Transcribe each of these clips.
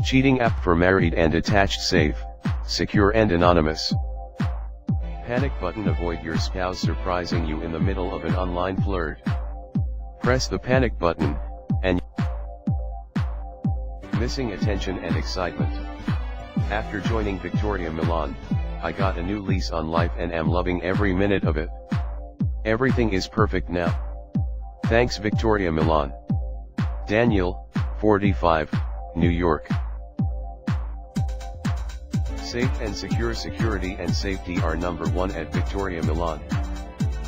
Cheating app for married and attached. Safe, secure and anonymous. Panic button. Avoid your spouse surprising you in the middle of an online flirt. Press the panic button, and missing attention and excitement. After joining Victoria Milan, I got a new lease on life and am loving every minute of it. Everything is perfect now. Thanks Victoria Milan. Daniel, 45, New York. Safe and secure. Security and safety are number one at Victoria Milan.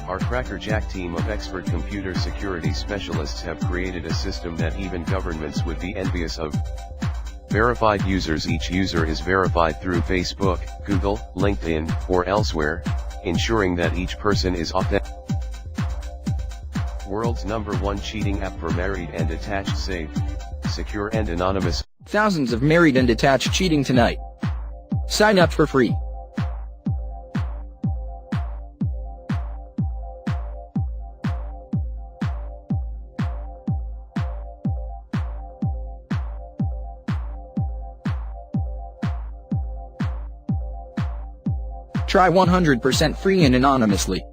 Our crackerjack team of expert computer security specialists have created a system that even governments would be envious of. Verified users. Each user is verified through Facebook, Google, LinkedIn, or elsewhere, ensuring that each person is authentic. World's #1 cheating app for married and attached. Safe, secure and anonymous. Thousands of married and attached cheating tonight. Sign up for free. Try 100% free and anonymously.